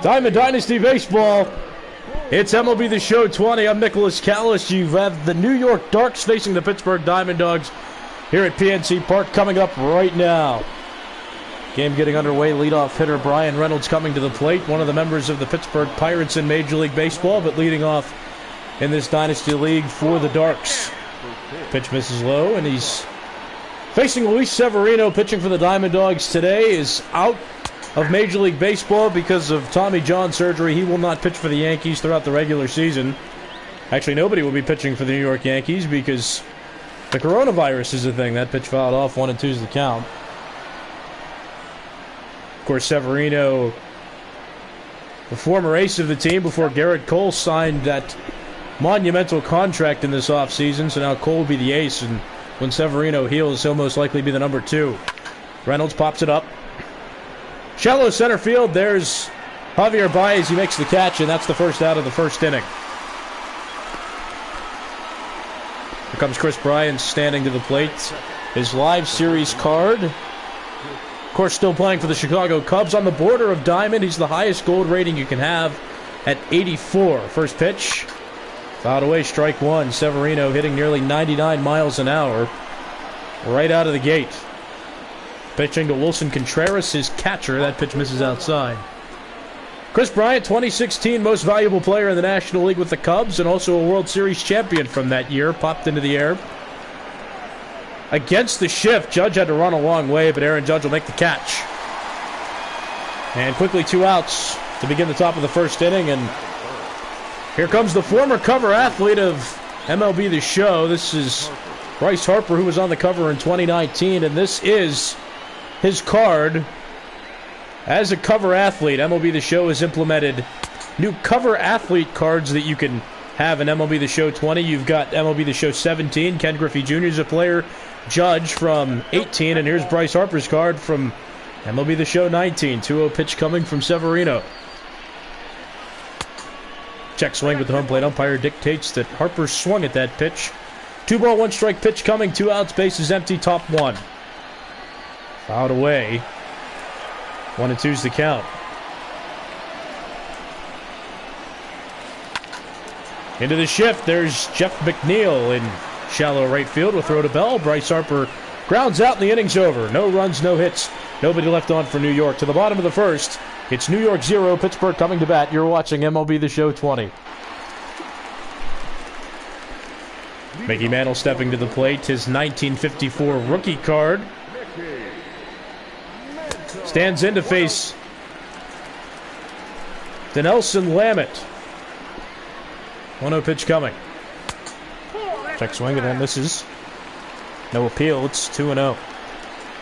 Diamond Dynasty Baseball. It's MLB The Show 20. I'm Nicholas Callas. You have the New York Darks facing the Pittsburgh Diamond Dogs here at PNC Park coming up right now. Game getting underway. Leadoff hitter Brian Reynolds coming to the plate. One of the members of the Pittsburgh Pirates in Major League Baseball, but leading off in this Dynasty League for the Darks. Pitch misses low, and he's facing Louie Severino. Pitching for the Diamond Dogs today is out of Major League Baseball because of Tommy John surgery. He will not pitch for the Yankees throughout the regular season. Actually, nobody will be pitching for the New York Yankees because the coronavirus is a thing. That pitch fouled off. 1-2's the count. Of course, Severino, the former ace of the team before Garrett Cole signed that monumental contract in this offseason, so now Cole will be the ace, and when Severino heals, he'll most likely be the number 2. Reynolds pops it up. Shallow center field, there's Javier Baez. He makes the catch, and that's the first out of the first inning. Here comes Kris Bryant standing to the plate. His live series card. Of course, still playing for the Chicago Cubs. On the border of diamond, he's the highest gold rating you can have at 84. First pitch. Fouled away, strike one. Severino hitting nearly 99 miles an hour right out of the gate. Pitching to Wilson Contreras, his catcher. That pitch misses outside. Kris Bryant, 2016 most valuable player in the National League with the Cubs and also a World Series champion from that year. Popped into the air. Against the shift, Judge had to run a long way, but Erin Judges will make the catch. And quickly 2 outs to begin the top of the first inning, and here comes the former cover athlete of MLB The Show. This is Bryce Harper, who was on the cover in 2019, and this is his card as a cover athlete. MLB The Show has implemented new cover athlete cards that you can have in MLB The Show 20. You've got MLB The Show 17. Ken Griffey Jr. is a player. Judge from 18, and here's Bryce Harper's card from MLB The Show 19. 2-0 pitch coming from Severino. Check swing with the home plate umpire dictates that Harper swung at that pitch. 2-ball, 1-strike pitch coming. 2 outs, bases empty, top 1. Fouled away. 1-2's the count. Into the shift, there's Jeff McNeil in shallow right field. Will throw to Bell. Bryce Harper grounds out and the inning's over. No runs, no hits. Nobody left on for New York. To the bottom of the first, it's New York 0, Pittsburgh coming to bat. You're watching MLB The Show 20. Mickey Mantle stepping to the plate. His 1954 rookie card. Stands in to face Donaldson Lamet. 1-0 pitch coming. Check swing and that misses. No appeal. It's 2-0.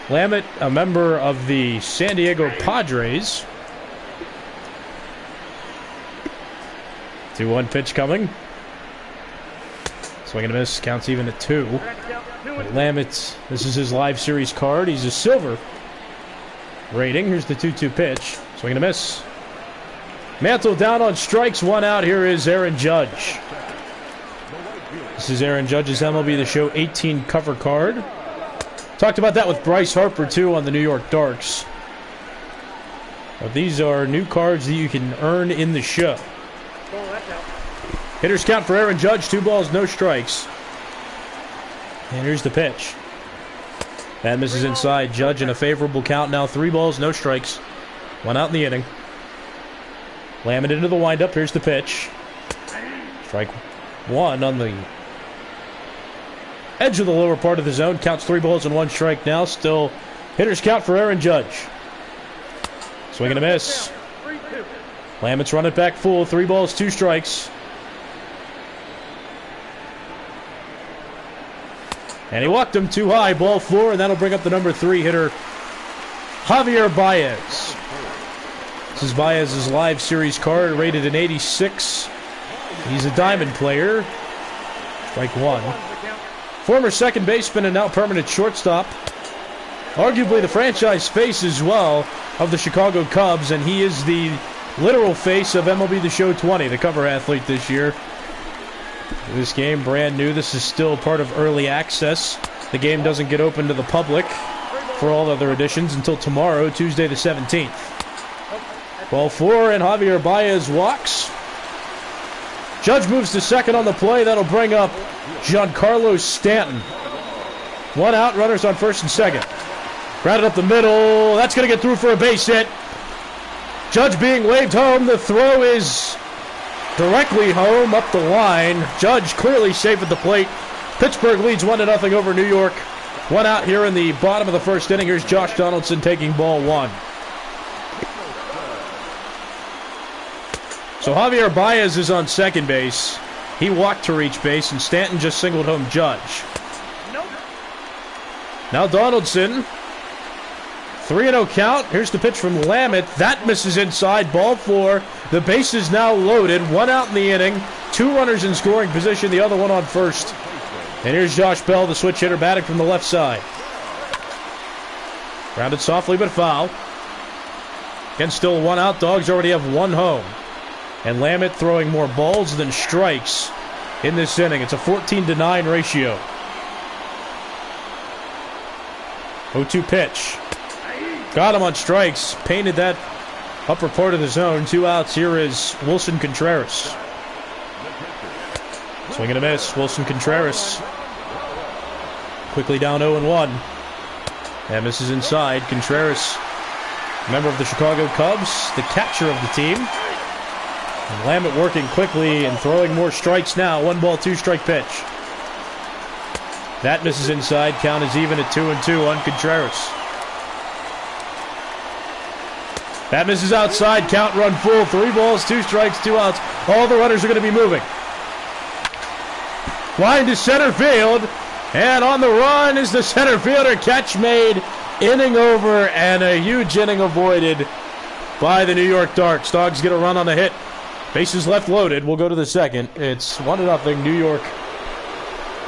Lamet, a member of the San Diego Padres. 2-1 pitch coming. Swing and a miss. Counts even at 2. Lamet, this is his live series card. He's a silver rating. Here's the 2-2 pitch. Swing and a miss. Mantle down on strikes. 1 out. Here is Erin Judges. This is Erin Judges' MLB The Show 18 cover card. Talked about that with Bryce Harper, too, on the New York Darks. But these are new cards that you can earn in the show. Hitters count for Erin Judges. 2 balls, no strikes. And here's the pitch. That misses inside. Judge in a favorable count now. 3 balls, no strikes. 1 out in the inning. Lamet into the windup. Here's the pitch. Strike 1 on the edge of the lower part of the zone. Counts 3 balls and 1 strike now. Still hitters count for Erin Judges. Swing and a miss. Lamet's run it back full. 3 balls, 2 strikes. And he walked him too high. Ball 4, and that'll bring up the number 3 hitter, Javier Baez. This is Baez's live series card, rated an 86. He's a diamond player. Strike 1. Former second baseman and now permanent shortstop. Arguably the franchise face as well of the Chicago Cubs, and he is the literal face of MLB The Show 20, the cover athlete this year. This game, brand new. This is still part of early access. The game doesn't get open to the public for all other editions until tomorrow, Tuesday the 17th. Ball 4, and Javier Baez walks. Judge moves to second on the play. That'll bring up Giancarlo Stanton. 1 out, runners on first and second. Grounded up the middle. That's going to get through for a base hit. Judge being waved home. The throw is directly home up the line. Judge clearly safe at the plate. Pittsburgh leads 1-0 over New York. 1 out here in the bottom of the first inning. Here's Josh Donaldson taking ball 1. So Javier Baez is on second base. He walked to reach base, and Stanton just singled home Judge. Now Donaldson. 3-0 count. Here's the pitch from Lamet. That misses inside. Ball 4. The base is now loaded. 1 out in the inning. 2 runners in scoring position. The other one on first. And here's Josh Bell, the switch hitter, batting from the left side. Grounded softly but foul. Again, still 1 out. Dawgs already have 1 home. And Lamet throwing more balls than strikes in this inning. It's a 14-9 ratio. 0-2 pitch. Got him on strikes. Painted that upper part of the zone. 2 outs. Here is Wilson Contreras. Swing and a miss. Wilson Contreras. Quickly down 0-1. And misses inside. Contreras, member of the Chicago Cubs, the catcher of the team. And Lamet working quickly and throwing more strikes now. 1 ball, 2 strike pitch. That misses inside. Count is even at 2-2 on Contreras. That misses outside. Count run full. 3 balls, 2 strikes, 2 outs. All the runners are going to be moving. Line to center field. And on the run is the center fielder. Catch made. Inning over, and a huge inning avoided by the New York Darks. Dawgs get a run on the hit. Bases left loaded. We'll go to the second. It's 1-0. New York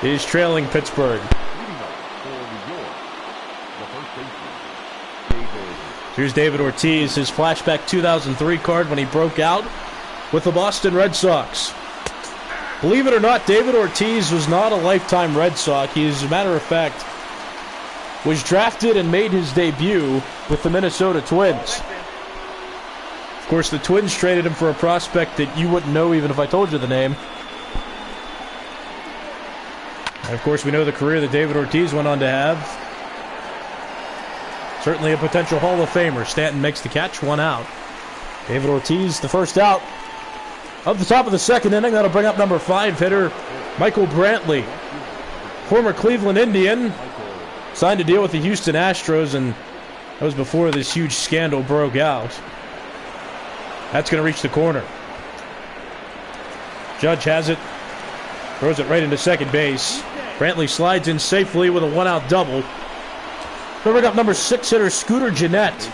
is trailing Pittsburgh. Here's David Ortiz, his flashback 2003 card when he broke out with the Boston Red Sox. Believe it or not, David Ortiz was not a lifetime Red Sox. He, as a matter of fact, was drafted and made his debut with the Minnesota Twins. Of course, the Twins traded him for a prospect that you wouldn't know even if I told you the name. And of course, we know the career that David Ortiz went on to have. Certainly a potential Hall of Famer. Stanton makes the catch, 1 out. David Ortiz, the first out of the top of the second inning. That'll bring up number 5 hitter Michael Brantley, former Cleveland Indian, signed a deal with the Houston Astros, and that was before this huge scandal broke out. That's going to reach the corner. Judge has it, throws it right into second base. Brantley slides in safely with a 1-out double. We'll bring up number 6 hitter Scooter Gennett.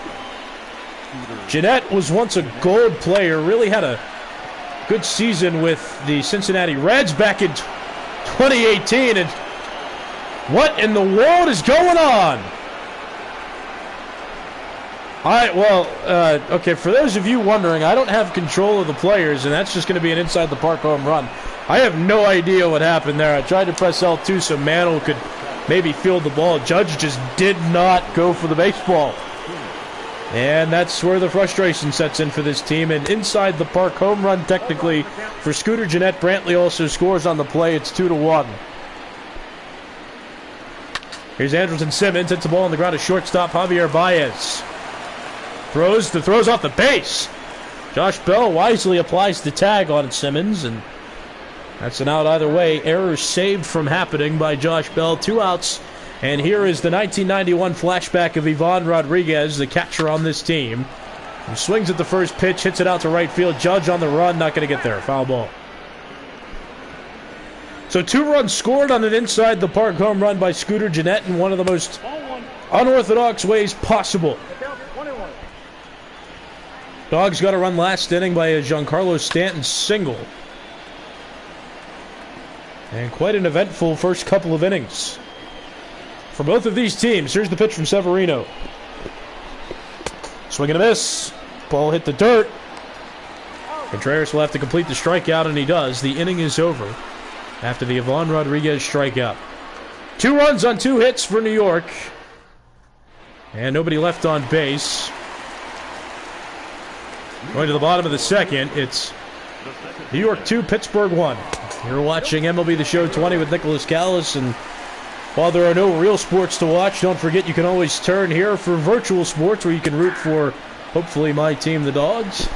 Gennett was once a gold player, really had a good season with the Cincinnati Reds back in 2018. And what in the world is going on? Okay, for those of you wondering, I don't have control of the players, and that's just going to be an inside the park home run. I have no idea what happened there. I tried to press L2 so Mantle could maybe field the ball. Judge just did not go for the baseball. And that's where the frustration sets in for this team. And inside the park home run technically for Scooter Gennett. Brantley also scores on the play. It's 2-1. Here's Andrelton Simmons. Hits the ball on the ground to shortstop Javier Baez. Throws off the base. Josh Bell wisely applies the tag on Simmons, and that's an out either way. Error saved from happening by Josh Bell. 2 outs. And here is the 1991 flashback of Ivan Rodriguez, the catcher on this team. He swings at the first pitch, hits it out to right field. Judge on the run, not going to get there. Foul ball. So 2 runs scored on an inside the park home run by Scooter Gennett in one of the most unorthodox ways possible. Dawgs got a run last inning by a Giancarlo Stanton single. And quite an eventful first couple of innings for both of these teams. Here's the pitch from Severino. Swing and a miss. Ball hit the dirt. Contreras will have to complete the strikeout, and he does. The inning is over after the Ivan Rodriguez strikeout. 2 runs on 2 hits for New York. And nobody left on base. Going to the bottom of the second, it's New York 2, Pittsburgh 1. You're watching MLB The Show 20 with Nicholas Callas, and while there are no real sports to watch, don't forget you can always turn here for virtual sports where you can root for, hopefully, my team, the Dawgs,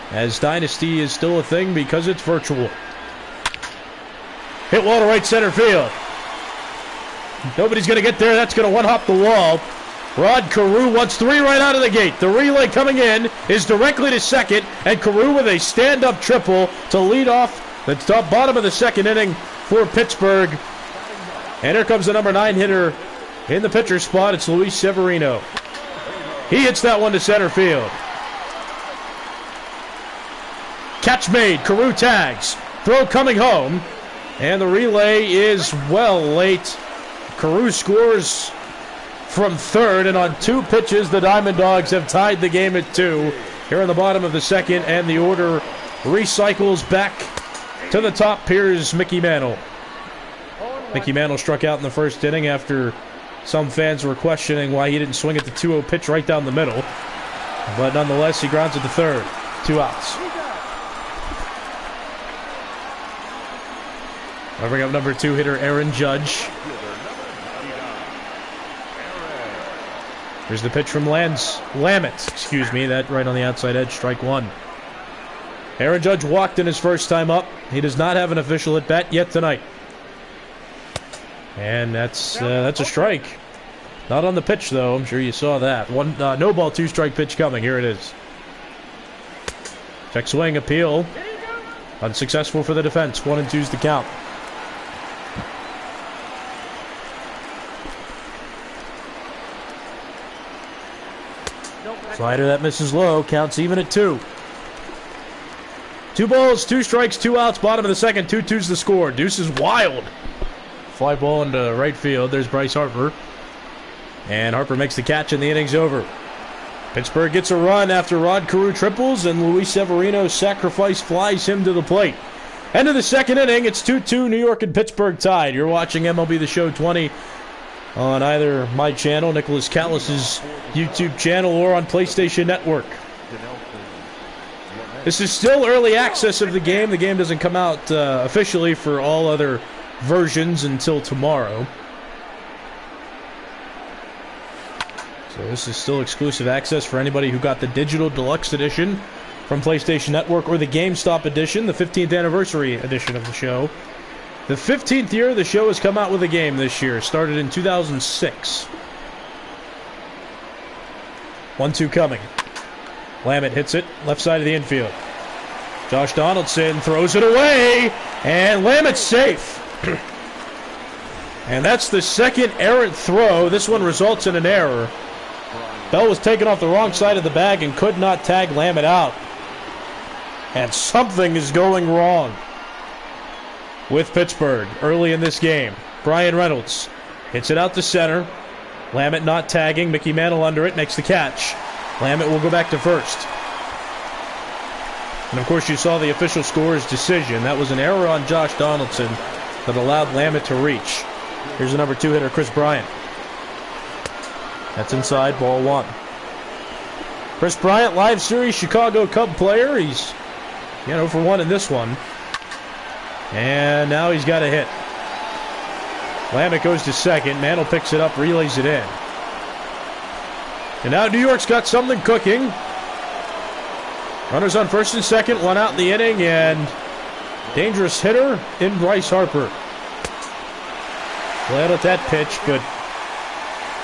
as Dynasty is still a thing because it's virtual. Hit wall to right center field. Nobody's going to get there. That's going to one-hop the wall. Rod Carew wants 3 right out of the gate. The relay coming in is directly to second, and Carew with a stand-up triple to lead off the top bottom of the second inning for Pittsburgh. And here comes the number 9 hitter in the pitcher spot. It's Louie Severino. He hits that one to center field. Catch made. Carew tags. Throw coming home. And the relay is well late. Carew scores from third, and on 2 pitches, the Diamond Dogs have tied the game at 2. Here in the bottom of the second, and the order recycles back to the top. Here's Mickey Mantle. Mickey Mantle struck out in the first inning after some fans were questioning why he didn't swing at the 2-0 pitch right down the middle. But nonetheless, he grounds it to third. 2 outs. I'll bring up number 2 hitter Erin Judges. Here's the pitch from Lamet. Excuse me, that right on the outside edge, strike 1. Erin Judges walked in his first time up. He does not have an official at bat yet tonight. And that's a strike. Not on the pitch, though. I'm sure you saw that. No ball, 2-strike pitch coming. Here it is. Check swing, appeal. Unsuccessful for the defense. 1-2's the count. Slider that misses low. Counts even at 2. 2 balls, 2 strikes, 2 outs. Bottom of the second. 2-2's the score. Deuce is wild. Fly ball into right field. There's Bryce Harper. And Harper makes the catch, and the inning's over. Pittsburgh gets a run after Rod Carew triples, and Louie Severino's sacrifice flies him to the plate. End of the second inning. It's 2-2. New York and Pittsburgh tied. You're watching MLB The Show 20 on either my channel, Nicholas Callas' YouTube channel, or on PlayStation Network. This is still early access of the game. The game doesn't come out officially for all other versions until tomorrow. So this is still exclusive access for anybody who got the digital deluxe edition from PlayStation Network or the GameStop edition, the 15th anniversary edition of the show. The 15th year the show has come out with a game this year. Started in 2006. 1-2 coming. Lamet hits it, left side of the infield. Josh Donaldson throws it away, and Lamet's safe. And that's the second errant throw. This one results in an error. Bell was taken off the wrong side of the bag and could not tag Lamet out. And something is going wrong with Pittsburgh early in this game. Brian Reynolds hits it out to center. Lamet not tagging. Mickey Mantle under it, makes the catch. Lamet will go back to first. And of course you saw the official scorer's decision. That was an error on Josh Donaldson that allowed Lamet to reach. Here's the number 2 hitter, Kris Bryant. That's inside, ball 1. Kris Bryant, live series Chicago Cub player. He's 0 for 1 in this one. And now he's got a hit. Lamet goes to second. Mantle picks it up, relays it in. And now New York's got something cooking. Runners on first and second, 1 out in the inning, and dangerous hitter in Bryce Harper. Glad at that pitch, but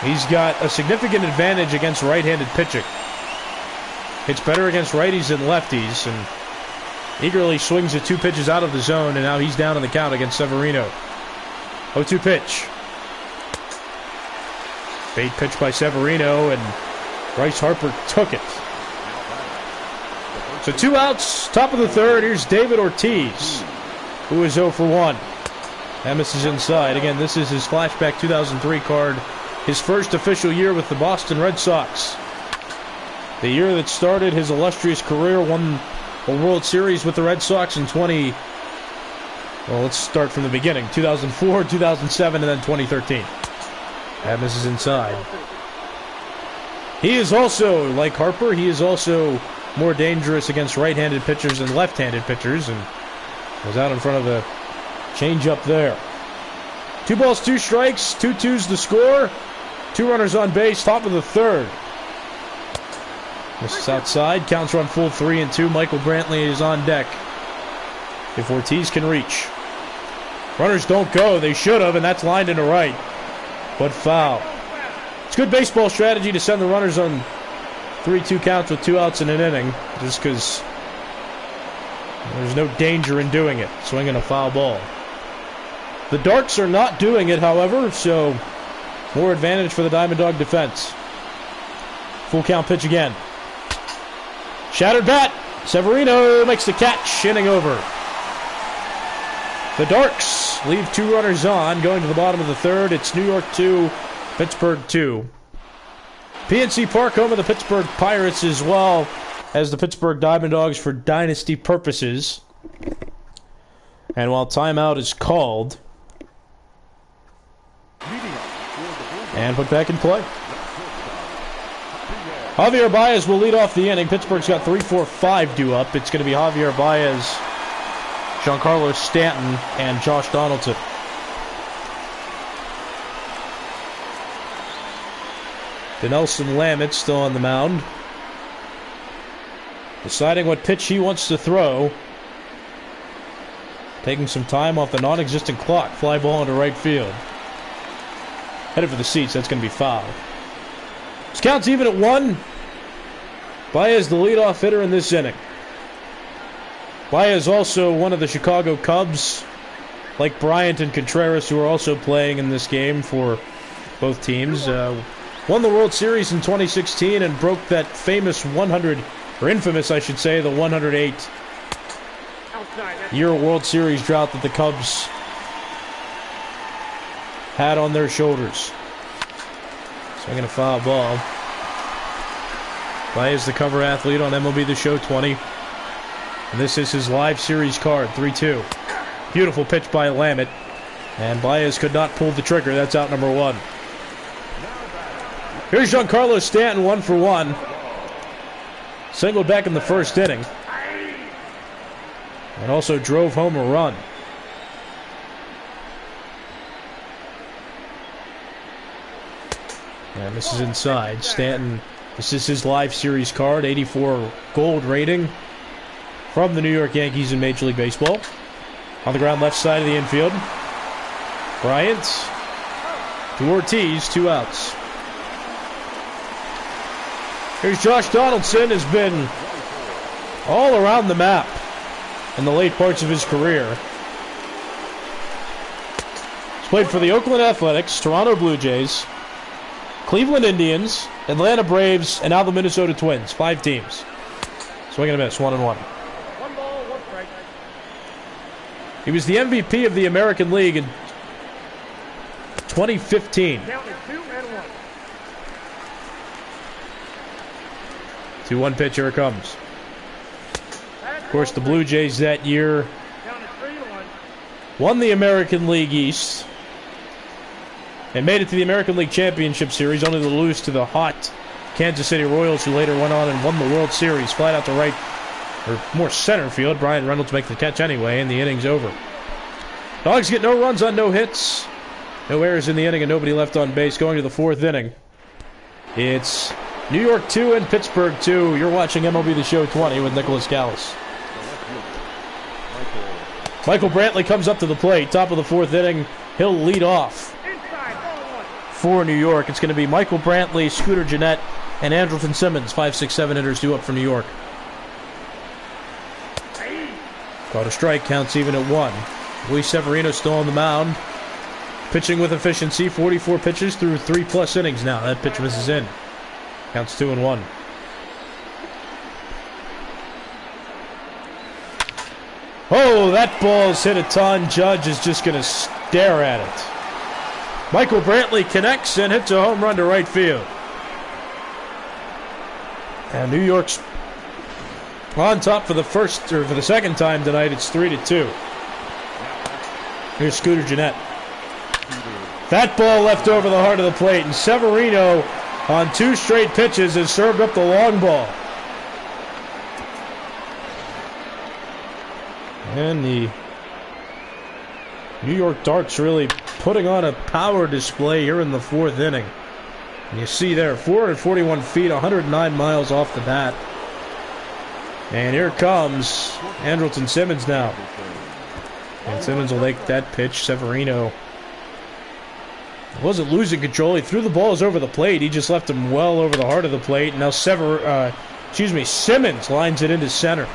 he's got a significant advantage against right-handed pitching. Hits better against righties than lefties, and eagerly swings the 2 pitches out of the zone, and now he's down on the count against Severino. 0-2 pitch. Bait pitch by Severino, and Bryce Harper took it. So 2 outs, top of the third. Here's David Ortiz, who is 0 for 1. That misses inside. Again, this is his flashback 2003 card. His first official year with the Boston Red Sox. The year that started his illustrious career, won a World Series with the Red Sox in well, let's start from the beginning. 2004, 2007, and then 2013. That misses inside. He is also, like Harper, he is also more dangerous against right-handed pitchers than left-handed pitchers, and was out in front of a change-up there. 2 balls, 2 strikes, 2-2's the score. 2 runners on base, top of the third. This is outside, counts run full 3-2. Michael Brantley is on deck if Ortiz can reach. Runners don't go, they should have, and that's lined into right, but foul. It's good baseball strategy to send the runners on 3-2 counts with 2 outs in an inning, just because there's no danger in doing it, swinging a foul ball. The Darks are not doing it, however, so more advantage for the Diamond Dog defense. Full count pitch again. Shattered bat. Severino makes the catch, inning over. The Darks leave 2 runners on, going to the bottom of the third. It's New York 2, Pittsburgh 2. PNC Park, home of the Pittsburgh Pirates, as well as the Pittsburgh Diamond Dogs for dynasty purposes. And while timeout is called and put back in play, Javier Baez will lead off the inning. Pittsburgh's got 3-4-5 due up. It's going to be Javier Baez, Giancarlo Stanton, and Josh Donaldson. Donaldson Lamet still on the mound, deciding what pitch he wants to throw. Taking some time off the non-existent clock. Fly ball into right field. Headed for the seats. That's going to be foul. This count's even at 1. Baez the leadoff hitter in this inning. Baez also one of the Chicago Cubs, like Bryant and Contreras, who are also playing in this game for both teams. Won the World Series in 2016 and broke that famous 100, or infamous, I should say, the 108-year World Series drought that the Cubs had on their shoulders. Swinging a foul ball. Baez, the cover athlete on MLB The Show 20. And this is his live series card, 3-2. Beautiful pitch by Lamet. And Baez could not pull the trigger. That's out number 1. Here's Giancarlo Stanton, 1 for 1. Singled back in the first inning. And also drove home a run. And this is inside. Stanton, this is his live series card, 84 gold rating from the New York Yankees in Major League Baseball. On the ground left side of the infield. Bryant to Ortiz, 2 outs. Here's Josh Donaldson, has been all around the map in the late parts of his career. He's played for the Oakland Athletics, Toronto Blue Jays, Cleveland Indians, Atlanta Braves, and now the Minnesota Twins. 5 teams. Swing and a miss, 1-1. 1 ball, 1 strike. He was the MVP of the American League in 2015. Count is 2 and 1. 2-1 pitch, here it comes. Of course, the Blue Jays that year Count is 3-1. won the American League East and made it to the American League Championship Series, only to lose to the hot Kansas City Royals, who later went on and won the World Series. Flat out to right, or more center field. Brian Reynolds makes the catch anyway, and the inning's over. Dogs get no runs on no hits, no errors in the inning, and nobody left on base. Going to the 4th inning, it's New York 2 and Pittsburgh 2. You're watching MLB The Show 20 with Nicholas Callas. Michael Brantley comes up to the plate, top of the 4th inning. He'll lead off for New York. It's going to be Michael Brantley, Scooter Gennett, and Andrelton Simmons. 5, 6, 7 hitters due up for New York. Caught a strike, counts even at 1. Louie Severino still on the mound. Pitching with efficiency, 44 pitches through 3+ innings now. That pitch misses in. Counts 2-1. Oh, that ball's hit a ton. Judge is just going to stare at it. Michael Brantley connects and hits a home run to right field. And New York's on top for the second time tonight. It's 3-2. Here's Scooter Gennett. That ball left over the heart of the plate, and Severino on 2 straight pitches has served up the long ball. And the New York Darts really putting on a power display here in the 4th inning. And you see there, 441 feet, 109 miles off the bat. And here comes Andrelton Simmons now. And Simmons will take that pitch. Severino wasn't losing control. He threw the balls over the plate. He just left them well over the heart of the plate. Now Simmons lines it into center.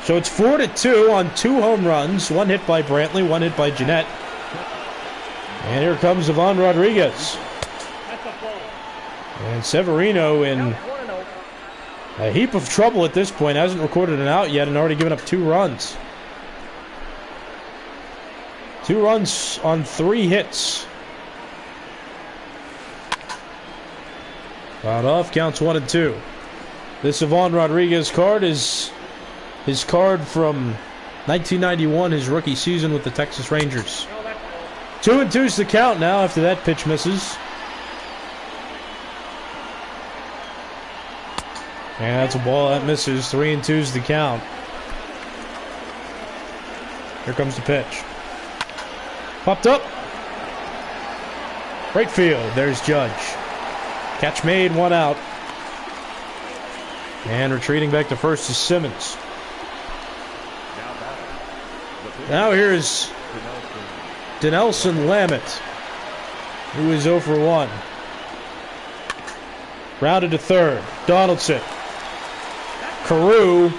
So it's 4-2 on 2 home runs. 1 hit by Brantley, 1 hit by Jeanette. And here comes Ivan Rodriguez. And Severino in a heap of trouble at this point. Hasn't recorded an out yet and already given up 2 runs. 2 runs on 3 hits. Fouled off, counts 1-2. This Ivan Rodriguez card is his card from 1991, his rookie season with the Texas Rangers. 2-2's the count now after that pitch misses. And that's a ball that misses. 3-2's the count. Here comes the pitch. Popped up. Right field. There's Judge. Catch made, 1 out. And retreating back to first is Simmons. Now here's Donaldson Lamet, who is 0 for 1. Rounded to third. Donaldson. Carew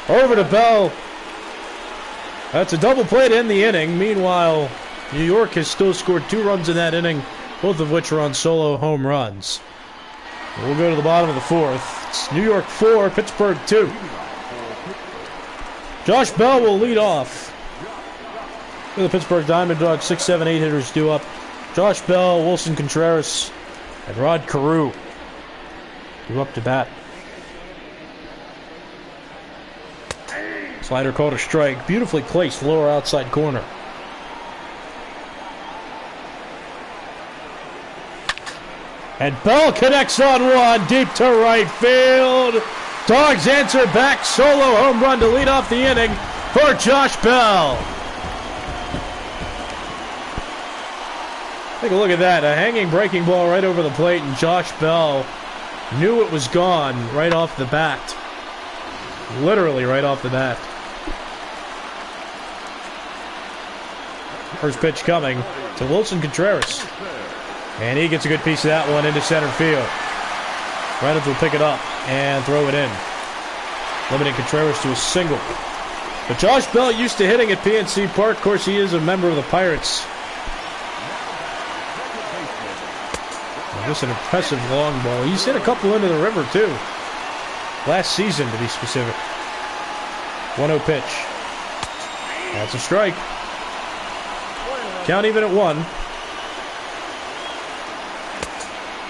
over to Bell. That's a double play to end the inning. Meanwhile, New York has still scored 2 runs in that inning, both of which are on solo home runs. We'll go to the bottom of the 4th. It's New York 4, Pittsburgh 2. Josh Bell will lead off. The Pittsburgh Diamond Dogs, 6, 7, 8 hitters due up. Josh Bell, Wilson Contreras, and Rod Carew due up to bat. Slider called a strike. Beautifully placed lower outside corner. And Bell connects on 1 deep to right field. Dawgs answer back. Solo home run to lead off the inning for Josh Bell. Take a look at that. A hanging breaking ball right over the plate, and Josh Bell knew it was gone right off the bat. Literally right off the bat. First pitch coming to Wilson Contreras. And he gets a good piece of that one into center field. Reynolds will pick it up and throw it in, limiting Contreras to a single. But Josh Bell used to hitting at PNC Park. Of course, he is a member of the Pirates. Just an impressive long ball. He's hit a couple into the river, too. Last season, to be specific. 1-0 pitch. That's a strike. Count even at 1.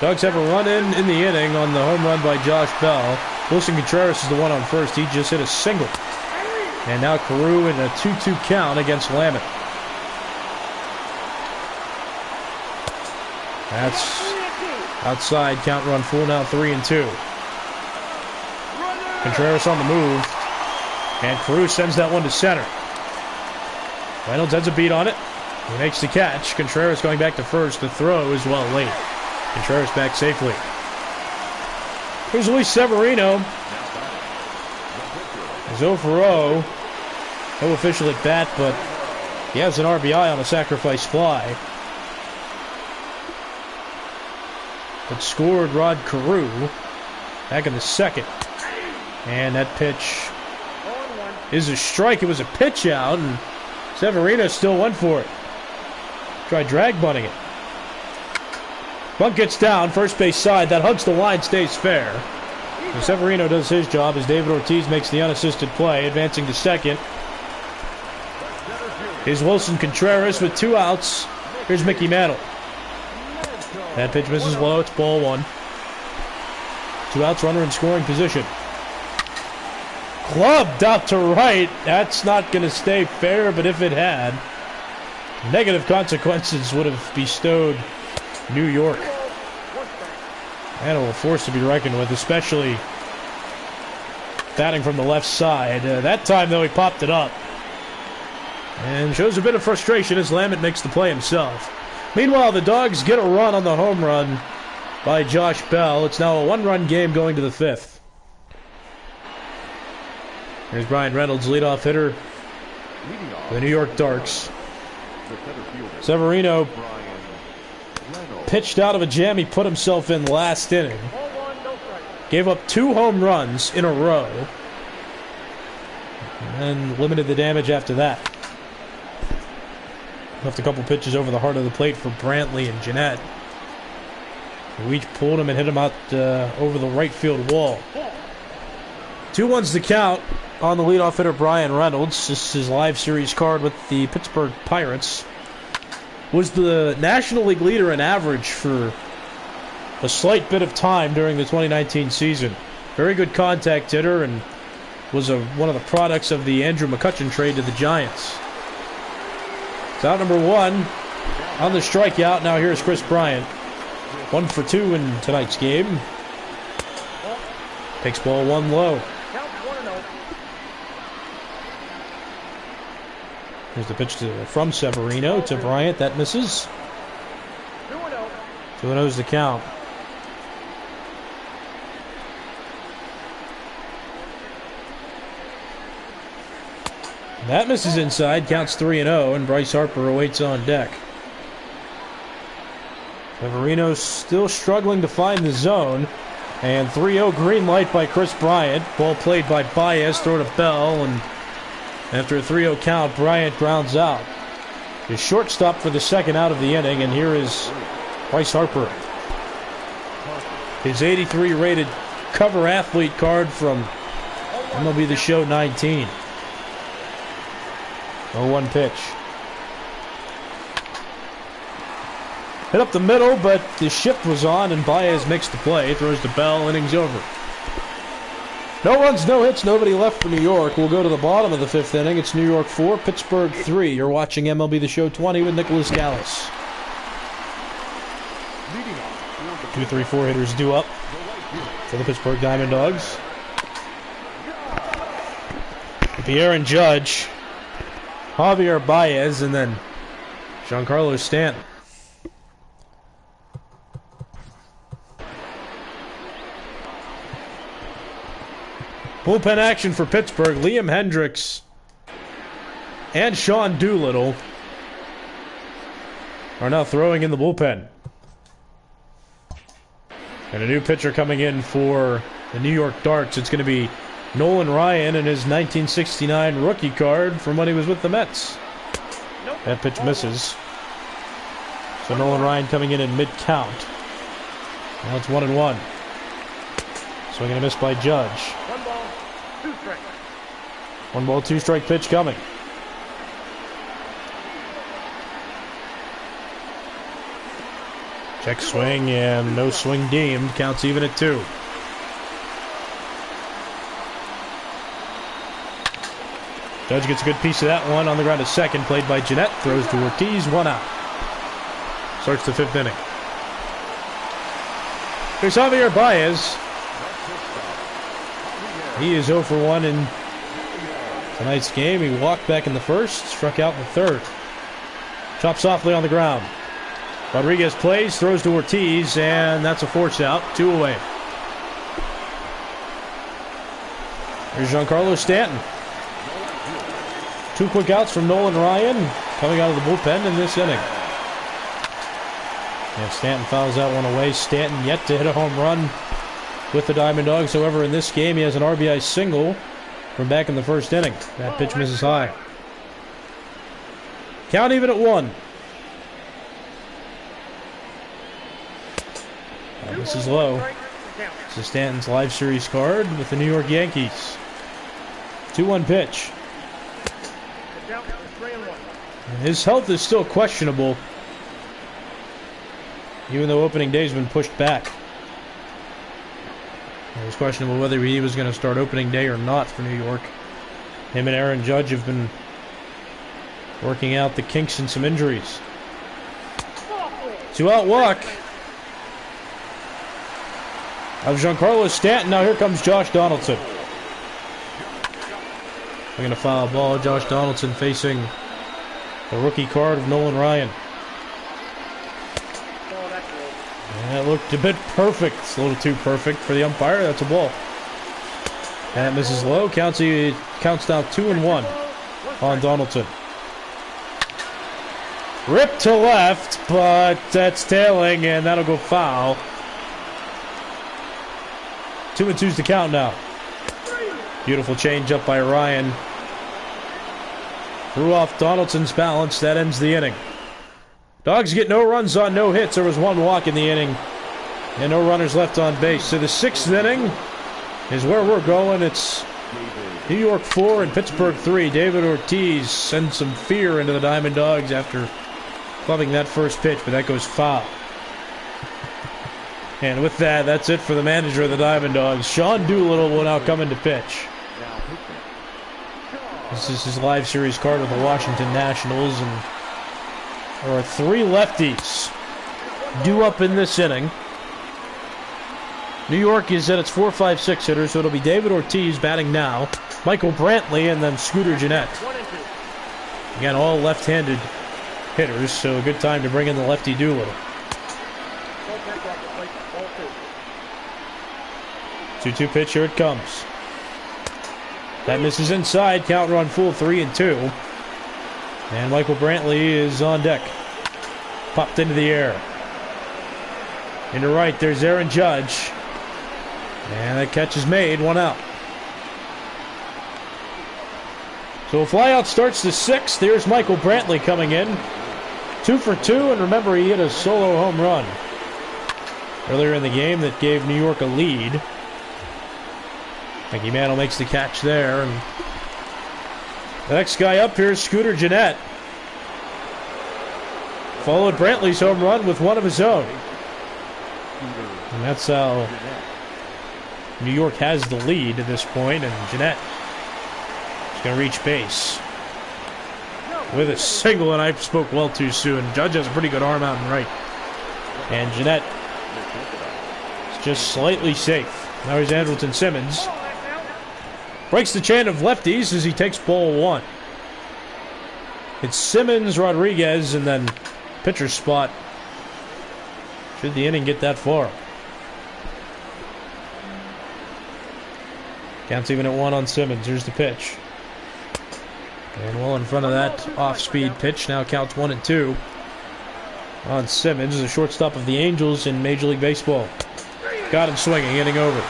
Dogs have a run in the inning on the home run by Josh Bell. Wilson Contreras is the one on first. He just hit a single. And now Carew in a 2-2 count against Lamet. That's outside, count run full now, 3-2. Contreras on the move. And Carew sends that one to center. Reynolds has a beat on it. He makes the catch. Contreras going back to first. The throw is well late. Contreras back safely. Here's Louie Severino. He's 0 for 0. No official at bat, but he has an RBI on a sacrifice fly. But scored Rod Carew back in the 2nd. And that pitch is a strike. It was a pitch out, and Severino still went for it. Tried drag bunting it. Bunt gets down, first base side. That hugs the line, stays fair. And Severino does his job as David Ortiz makes the unassisted play. Advancing to second is Wilson Contreras with 2 outs. Here's Mickey Mantle. That pitch misses low. It's ball 1. 2 outs, runner in scoring position. Clubbed out to right. That's not going to stay fair, but if it had, Negative consequences would have bestowed New York. And a force to be reckoned with, especially batting from the left side. That time, though, he popped it up. And shows a bit of frustration as Lamet makes the play himself. Meanwhile, the Dawgs get a run on the home run by Josh Bell. It's now a one-run game going to the fifth. Here's Brian Reynolds, leadoff hitter for the New York Darks. Severino pitched out of a jam he put himself in last inning. Gave up 2 home runs in a row. And limited the damage after that. Left a couple pitches over the heart of the plate for Brantley and Jeanette, who each pulled him and hit him out over the right field wall. 2-1's the count on the leadoff hitter Brian Reynolds. This is his live series card with the Pittsburgh Pirates. Was the National League leader in average for a slight bit of time during the 2019 season. Very good contact hitter and was one of the products of the Andrew McCutchen trade to the Giants. It's out number 1 on the strikeout. Now here's Kris Bryant. 1 for 2 in tonight's game. Takes ball 1 low. Here's the pitch from Severino to Bryant. That misses. 2-0's the count. That misses inside, counts 3-0, and Bryce Harper awaits on deck. Severino still struggling to find the zone, and 3-0 green light by Kris Bryant. Ball played by Baez, throw to Bell, and after a 3-0 count, Bryant grounds out. His shortstop for the second out of the inning, and here is Bryce Harper. His 83 rated cover athlete card from MLB The Show 19. 0-1 pitch. Hit up the middle, but the shift was on, and Baez makes the play. Throws to Bell, innings over. No runs, no hits, nobody left for New York. We'll go to the bottom of the fifth inning. It's New York 4, Pittsburgh 3. You're watching MLB The Show 20 with Nicholas Callas. 2, 3, 4 hitters due up for the Pittsburgh Diamond Dogs. Erin Judges, Javier Baez, and then Giancarlo Stanton. Bullpen action for Pittsburgh. Liam Hendricks and Sean Doolittle are now throwing in the bullpen. And a new pitcher coming in for the New York Darks. It's going to be Nolan Ryan and his 1969 rookie card from when he was with the Mets. That pitch misses. So Nolan Ryan coming in mid-count. Now it's 1-1. Swing and a miss by Judge. 1 ball, 2 strike pitch coming. Check swing and no swing deemed. Counts even at 2. Judge gets a good piece of that one on the ground to second. Played by Jeanette. Throws to Ortiz. 1 out. Starts the fifth inning. Here's Javier Baez. He is 0 for 1 in tonight's game. He walked back in the first, struck out in the third. Chopped softly on the ground. Rodriguez plays, throws to Ortiz, and that's a force out. 2 away. Here's Giancarlo Stanton. 2 quick outs from Nolan Ryan coming out of the bullpen in this inning. And Stanton fouls that one away. Stanton yet to hit a home run with the Diamond Dogs. However, in this game, he has an RBI single from back in the first inning. That pitch misses high. Count even at 1. This is low. This is Stanton's live series card with the New York Yankees. 2-1 pitch. And his health is still questionable, even though opening day has been pushed back. It was questionable whether he was going to start opening day or not for New York. Him and Erin Judges have been working out the kinks and some injuries. 2-out walk of Giancarlo Stanton. Now here comes Josh Donaldson. We're going to foul a ball. Josh Donaldson facing the rookie card of Nolan Ryan. And it looked a bit perfect. It's a little too perfect for the umpire. That's a ball. And misses low. Counts now 2-1 on Donaldson. Ripped to left, but that's tailing, and that'll go foul. 2-2's the count now. Beautiful change up by Ryan. Threw off Donaldson's balance. That ends the inning. Dawgs get no runs on no hits. There was one walk in the inning, and no runners left on base. So the 6th inning is where we're going. It's New York 4 and Pittsburgh 3. David Ortiz sends some fear into the Diamond Dogs after clubbing that first pitch, but that goes foul. And with that, that's it for the manager of the Diamond Dogs. Sean Doolittle will now come in to pitch. This is his live series card with the Washington Nationals, and there are 3 lefties due up in this inning. New York is at its 4-5-6 hitter, so it'll be David Ortiz batting now, Michael Brantley, and then Scooter Gennett. Again, all left-handed hitters, so a good time to bring in the lefty Doolittle. 2-2 pitch, here it comes. That misses inside, count run full, 3-2. And Michael Brantley is on deck. Popped into the air. Into right, there's Erin Judge. And that catch is made, 1 out. So a flyout starts the 6th. There's Michael Brantley coming in. 2 for 2, and remember, he hit a solo home run earlier in the game that gave New York a lead. Mickey Mantle makes the catch there. And the next guy up here is Scooter Gennett. Followed Brantley's home run with one of his own. And that's how New York has the lead at this point, and Gennett is going to reach base with a single, and I spoke well too soon. Judge has a pretty good arm out and right. And Gennett is just slightly safe. Now here's Andrelton Simmons. Breaks the chain of lefties as he takes ball 1. It's Simmons, Rodriguez, and then pitcher's spot. Should the inning get that far? Counts even at 1 on Simmons. Here's the pitch. And well in front of that off-speed pitch. Now counts 1-2 on Simmons, the shortstop of the Angels in Major League Baseball. Got him swinging, inning over.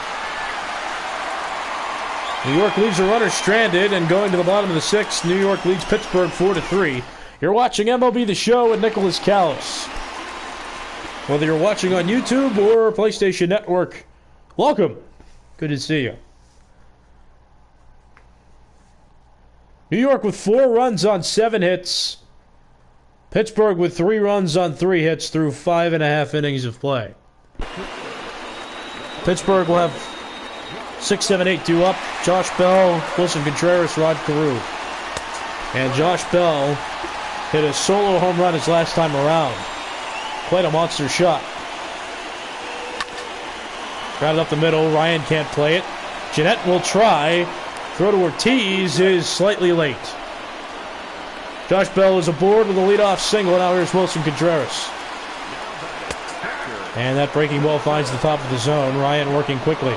New York leaves a runner stranded, and going to the bottom of the 6th, New York leads Pittsburgh 4-3. You're watching MLB The Show with Nicholas Callas. Whether you're watching on YouTube or PlayStation Network, welcome. Good to see you. New York with 4 runs on 7 hits. Pittsburgh with 3 runs on 3 hits through 5.5 innings of play. Pittsburgh will have 6, 7, 8 due up. Josh Bell, Wilson Contreras, Rod Carew. And Josh Bell hit a solo home run his last time around. Quite a monster shot. Got it up the middle. Ryan can't play it. Gennett will try. Throw to Ortiz is slightly late. Josh Bell is aboard with a leadoff single. Now here's Wilson Contreras. And that breaking ball finds the top of the zone. Ryan working quickly.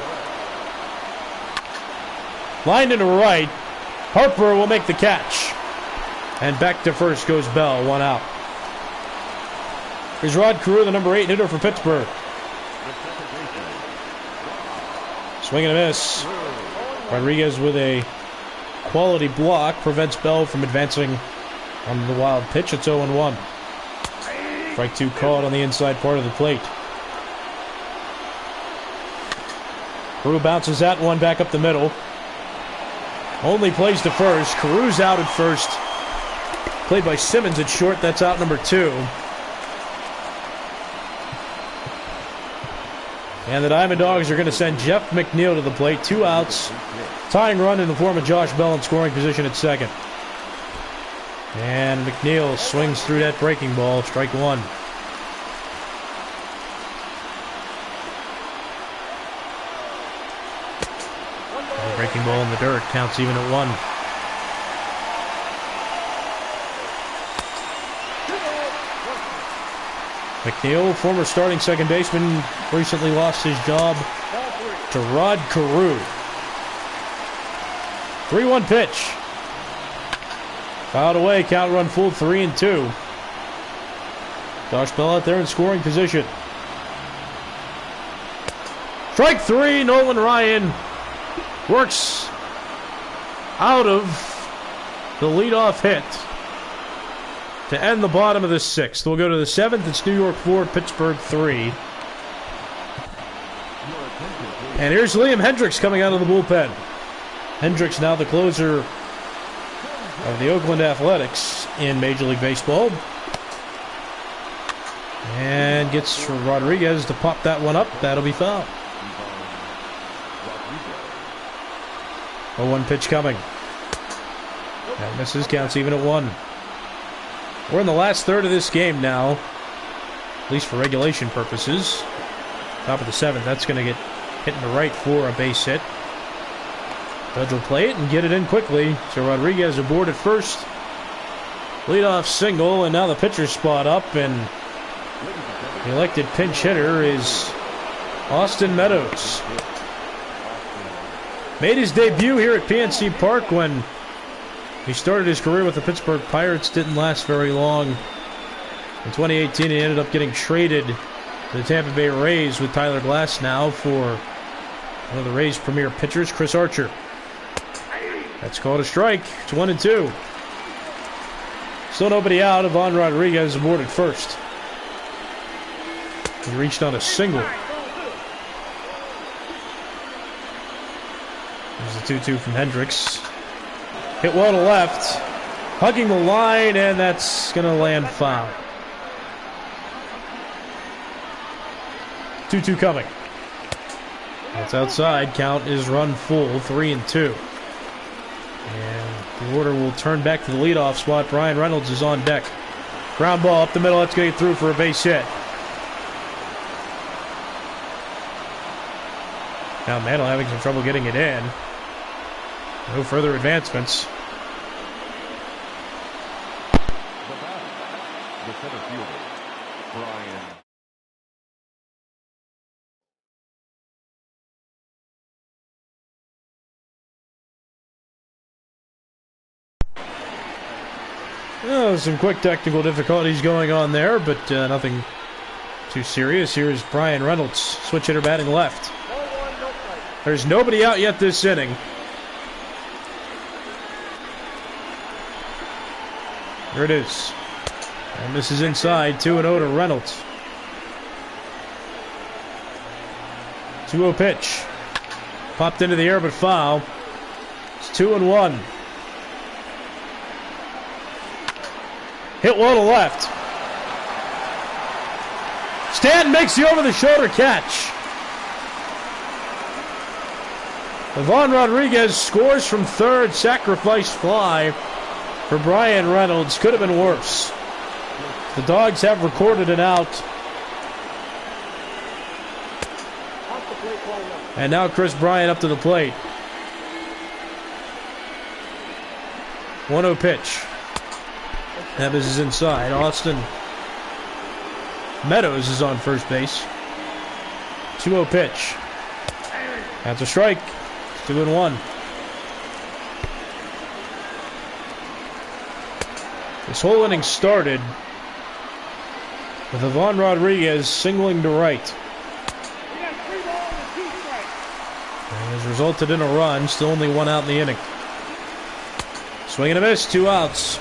Lined into right. Harper will make the catch. And back to first goes Bell, 1 out. Here's Rod Carew, the number 8 hitter for Pittsburgh. Swing and a miss. Rodriguez with a quality block prevents Bell from advancing on the wild pitch. It's 0-1. Strike 2 caught on the inside part of the plate. Carew bounces that one back up the middle. Only plays to first. Carew's out at first. Played by Simmons at short. That's out number 2. And the Diamond Dogs are going to send Jeff McNeil to the plate. 2 outs. Tying run in the form of Josh Bell in scoring position at second. And McNeil swings through that breaking ball. Strike one. Breaking ball in the dirt. Counts even at one. McNeil, former starting second baseman, recently lost his job to Rod Carew. 3-1 pitch. Fouled away, count run full, 3-2. Josh Bell out there in scoring position. Strike three, Nolan Ryan works out of the leadoff hit to end the bottom of the sixth. We'll go to the seventh. It's New York 4, Pittsburgh 3. And here's Liam Hendriks coming out of the bullpen. Hendriks now the closer of the Oakland Athletics in Major League Baseball. And gets Rodriguez to pop that one up. That'll be foul. 0-1 pitch coming. That misses, counts even at one. We're in the last third of this game now, at least for regulation purposes. Top of the seventh, that's going to get hit in the right for a base hit. Judge will play it and get it in quickly. So Rodriguez aboard at first. Leadoff single, and now the pitcher's spot up, and the elected pinch hitter is Austin Meadows. Made his debut here at PNC Park when he started his career with the Pittsburgh Pirates. Didn't last very long. In 2018, he ended up getting traded to the Tampa Bay Rays with Tyler Glass now for one of the Rays' premier pitchers, Chris Archer. That's called a strike. It's 1-2. Still nobody out. Ivan Rodriguez aboard at first. He reached on a single. There's the 2-2 from Hendriks. Hit well to left. Hugging the line, and that's going to land foul. 2-2 coming. That's outside. Count is run full, 3-2. And the order will turn back to the leadoff spot. Brian Reynolds is on deck. Ground ball up the middle. Let's get it through for a base hit. Now Mantle having some trouble getting it in. No further advancements. The center fielder, Bryant. Oh, some quick technical difficulties going on there, but nothing too serious. Here's Brian Reynolds, switch hitter batting left. There's nobody out yet this inning. There it is. And this is inside, 2-0 to Reynolds. 2-0 pitch. Popped into the air, but foul. It's 2-1. Hit well to left. Stanton makes the over-the-shoulder catch. Ivan Rodriguez scores from third. Sacrifice fly for Brian Reynolds. Could have been worse. The Dawgs have recorded an out. And now Kris Bryant up to the plate. 1-0 pitch. That is inside. Austin Meadows is on first base. 2-0 pitch. That's a strike. 2-1. This whole inning started with Ivan Rodriguez singling to right. And has resulted in a run. Still only one out in the inning. Swing and a miss. 2 outs.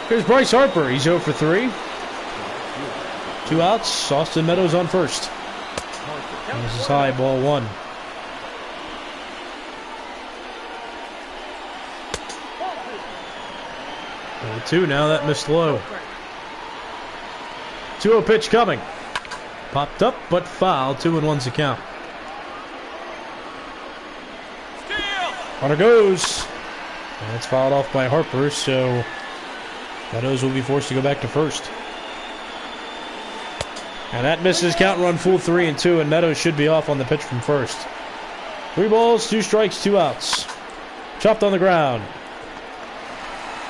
Here's Bryce Harper. He's 0 for 3. 2 outs. Austin Meadows on first. And this is high, ball 1. Ball 2 now. That missed low. 2-0 pitch coming. Popped up, but foul. 2-1's the count. Runner goes. And it's fouled off by Harper, so Meadows will be forced to go back to first. And that misses. Count run full 3-2, and Meadows should be off on the pitch from first. 3 balls, 2 strikes, 2 outs. Chopped on the ground.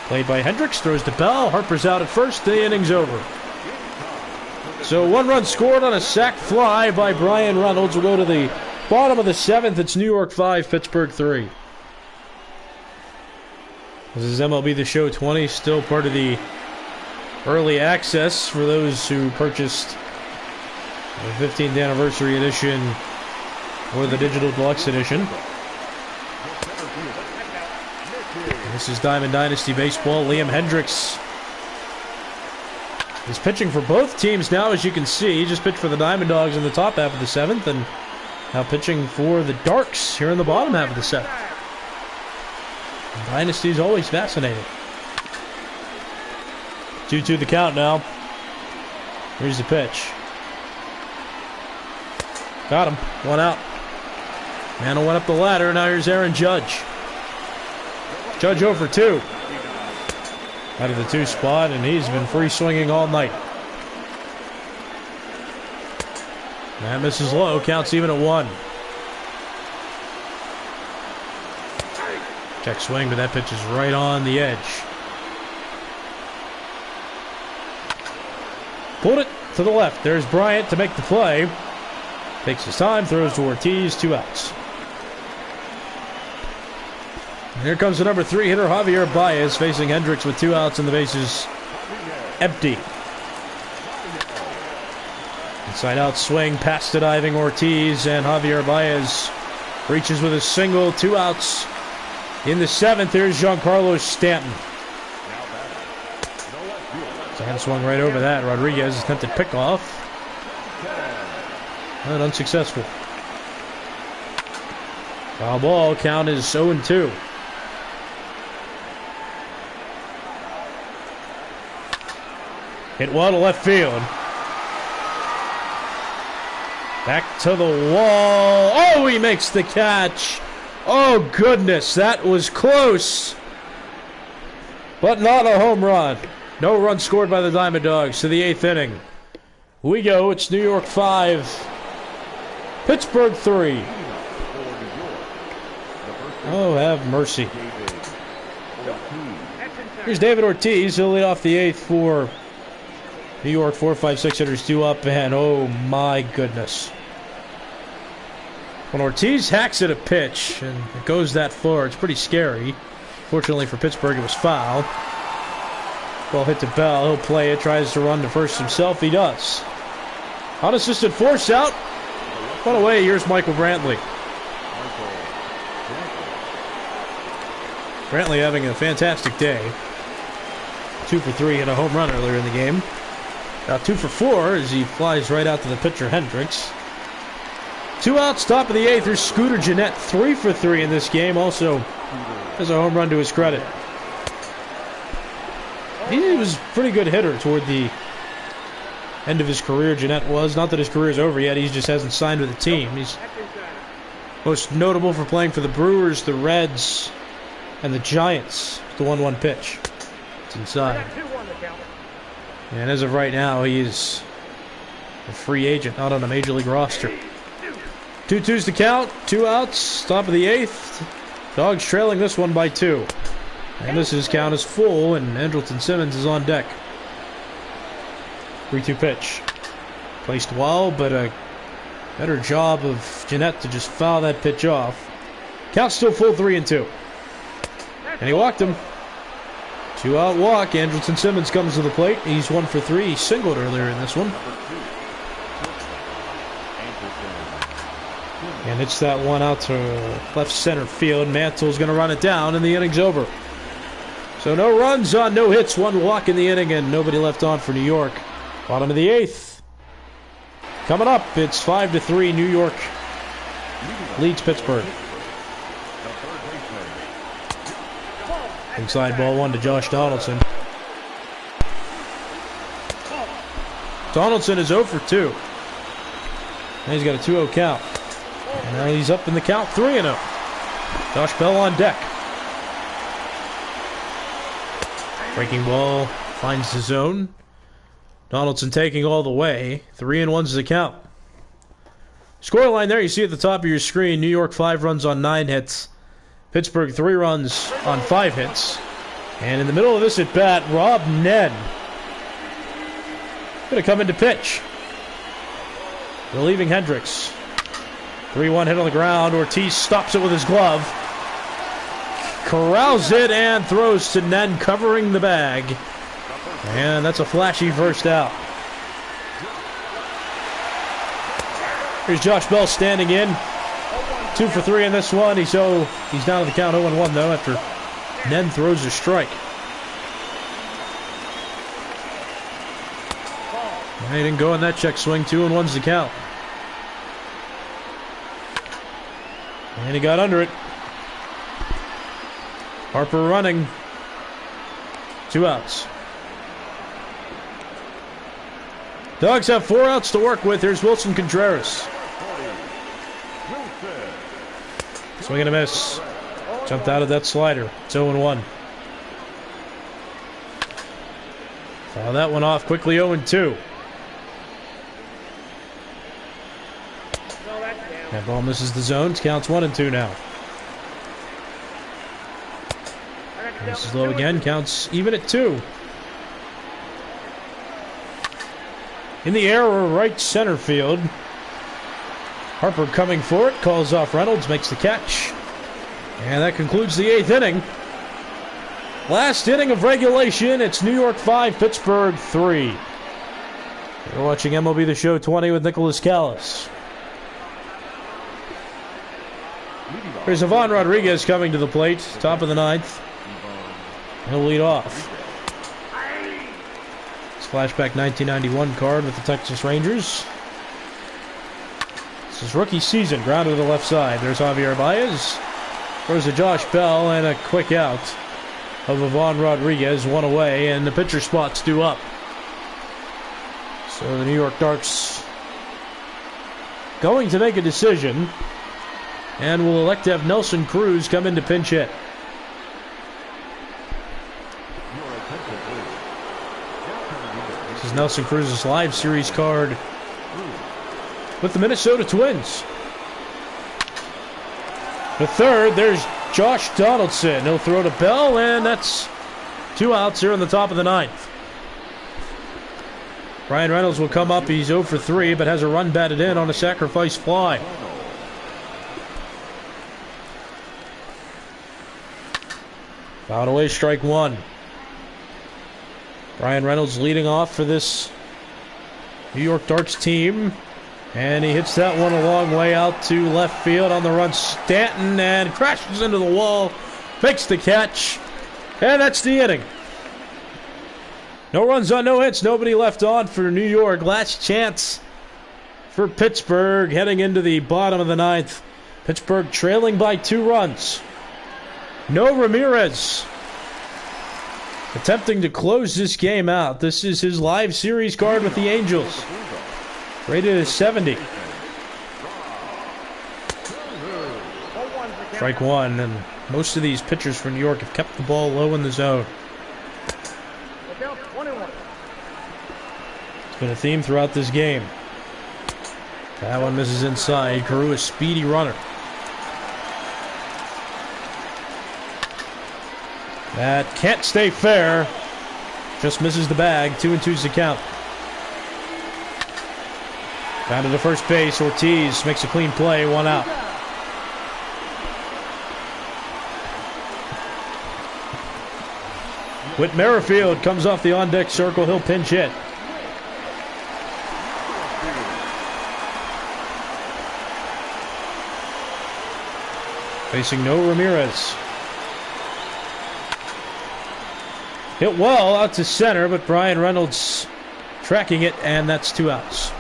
Played by Hendricks, throws to Bell. Harper's out at first. The inning's over. So 1 run scored on a sac fly by Brian Reynolds. We'll go to the bottom of the 7th. It's New York 5, Pittsburgh 3. This is MLB The Show 20, still part of the early access for those who purchased the 15th anniversary edition or the digital deluxe edition. And this is Diamond Dynasty Baseball. Liam Hendricks is pitching for both teams now, as you can see. He just pitched for the Diamond Dogs in the top half of the 7th, and now pitching for the Darks here in the bottom half of the 7th. Dynasty is always fascinating. 2-2 the count now. Here's the pitch. Got him. 1 out. Mantle went up the ladder. Now here's Erin Judge. Judge 0 for 2. Out of the 2 spot, and he's been free swinging all night. That misses low. Counts even at 1. Check swing, but that pitch is right on the edge. Pulled it to the left. There's Bryant to make the play. Takes his time, throws to Ortiz, 2 outs. And here comes the number 3 hitter, Javier Baez, facing Hendricks with 2 outs and the bases empty. Inside out swing, past the diving Ortiz, and Javier Baez reaches with a single, 2 outs. In the 7th, here's Giancarlo Stanton. Stanton swung right over that. Rodriguez attempted pickoff. But unsuccessful. Foul ball. Count is 0-2. Hit well to left field. Back to the wall. Oh, he makes the catch. Oh, goodness, that was close. But not a home run. No run scored by the Diamond Dogs to the 8th inning. We go. It's New York 5, Pittsburgh 3. Oh, have mercy. Here's David Ortiz. He'll lead off the 8th for New York. 4, 5, 6 hitters due up, and oh, my goodness. When Ortiz hacks at a pitch and it goes that far, it's pretty scary. Fortunately for Pittsburgh, it was foul. Ball hit to Bell. He'll play it. Tries to run to first himself. He does. Unassisted force out. What away. Here's Michael Brantley. Brantley having a fantastic day. 2 for 3 and a home run earlier in the game. Now 2 for 4 as he flies right out to the pitcher Hendricks. 2 outs, top of the 8th. There's Scooter Gennett, 3 for 3 in this game. Also has a home run to his credit. He was a pretty good hitter toward the end of his career. Gennett was. Not that his career is over yet. He just hasn't signed with a team. He's most notable for playing for the Brewers, the Reds, and the Giants. The 1-1 pitch. It's inside. And as of right now, he is a free agent, not on a major league roster. 2-2's the count, 2 outs, top of the 8th. Dogs trailing this one by 2. And this is count is full, and Andrelton Simmons is on deck. 3-2 pitch. Placed well, but a better job of Gennett to just foul that pitch off. Count still full, 3-2. And he walked him. 2 out walk. Andrelton Simmons comes to the plate. He's 1 for 3. He singled earlier in this one. And it's that one out to left center field. Mantle's going to run it down, and the inning's over. So no runs on no hits, 1 walk in the inning, and nobody left on for New York. Bottom of the 8th. Coming up, it's 5-3. New York leads Pittsburgh. Inside ball 1 to Josh Donaldson. Donaldson is 0 for 2. And he's got a 2-0 count. And now he's up in the count, 3-0. Josh Bell on deck. Breaking ball Finds the zone. Donaldson taking all the way. 3-1's the count. Scoreline there, you see at the top of your screen. New York 5 runs on 9 hits. Pittsburgh 3 runs on 5 hits. And in the middle of this at bat, Rob Ned going to come into pitch. Relieving Hendricks. 3-1 hit on the ground. Ortiz stops it with his glove. Corrals it and throws to Ned, covering the bag. And that's a flashy first out. Here's Josh Bell standing in. 2 for 3 in this one. He's down to the count 0-1 though after Ned throws a strike. He didn't go on that check swing. 2-1's the count. And he got under it. Harper running. 2 outs. Dogs have 4 outs to work with. Here's Wilson Contreras. Swing and a miss. Jumped out of that slider. It's 0-1. Foul that one off quickly. 0-2. That ball misses the zone. Counts 1-2 now. This is low again. Counts even at 2. In the air or right center field. Harper coming for it. Calls off Reynolds. Makes the catch. And that concludes the 8th inning. Last inning of regulation. It's New York 5, Pittsburgh 3. You're watching MLB The Show 20 with Nicholas Callas. Here's Ivan Rodriguez coming to the plate. Top of the 9th. He'll lead off. Flashback 1991 card with the Texas Rangers. This is rookie season. Grounded to the left side. There's Javier Baez. Throws to Josh Bell and a quick out of Ivan Rodriguez. 1 away and the pitcher spot's due up. So the New York Darks going to make a decision and will elect to have Nelson Cruz come in to pinch hit. This is Nelson Cruz's live series card with the Minnesota Twins. The third, there's Josh Donaldson. He'll throw to Bell, and that's 2 outs here in the top of the 9th. Brian Reynolds will come up. He's 0 for 3, but has a run batted in on a sacrifice fly. Fouled away, strike 1. Brian Reynolds leading off for this New York Darks team. And he hits that one a long way out to left field on the run. Stanton and crashes into the wall. Makes the catch. And that's the inning. No runs on, no hits. Nobody left on for New York. Last chance for Pittsburgh heading into the bottom of the 9th. Pittsburgh trailing by 2 runs. No Ramirez. Attempting to close this game out. This is his live series card with the Angels. Rated as 70. Strike 1, and most of these pitchers for New York have kept the ball low in the zone. It's been a theme throughout this game. That one misses inside. Carew, a speedy runner. That can't stay fair. Just misses the bag. 2-2's the count. Down to the first base. Ortiz makes a clean play. 1 out. Whit Merrifield comes off the on-deck circle. He'll pinch hit. Facing no Ramirez. Hit well out to center, but Brian Reynolds tracking it, and that's 2 outs.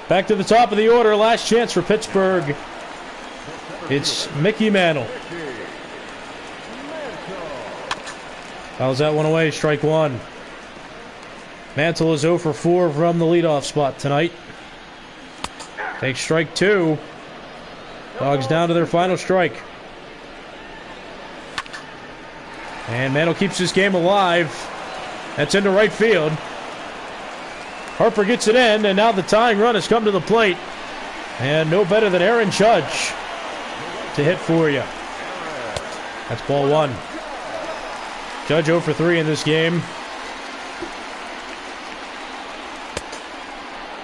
Back to the top of the order. Last chance for Pittsburgh. It's Mickey Mantle. Fouls that one away. Strike 1. Mantle is 0 for 4 from the leadoff spot tonight. Takes strike 2. Dogs down to their final strike. And Mantle keeps this game alive. That's into right field. Harper gets it in, and now the tying run has come to the plate. And no better than Erin Judges to hit for you. That's ball one. Judge 0 for 3 in this game.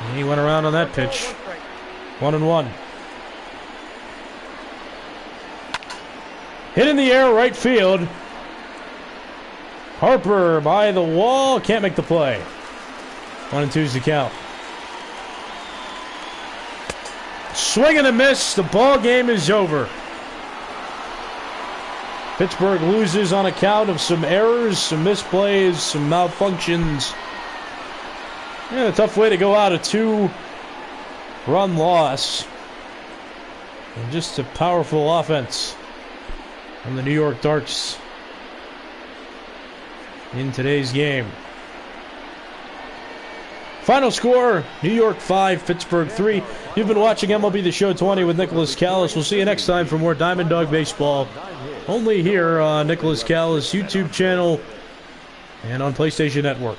And he went around on that pitch. 1-1. Hit in the air, right field. Harper by the wall. Can't make the play. 1-2's the count. Swing and a miss. The ball game is over. Pittsburgh loses on account of some errors, some misplays, some malfunctions. Yeah, a tough way to go out, a 2-run loss. And just a powerful offense from the New York Darks in today's game. Final score, New York 5, Pittsburgh 3. You've been watching MLB The Show 20 with Nicholas Callas. We'll see you next time for more Diamond Dog Baseball. Only here on Nicholas Callas' YouTube channel and on PlayStation Network.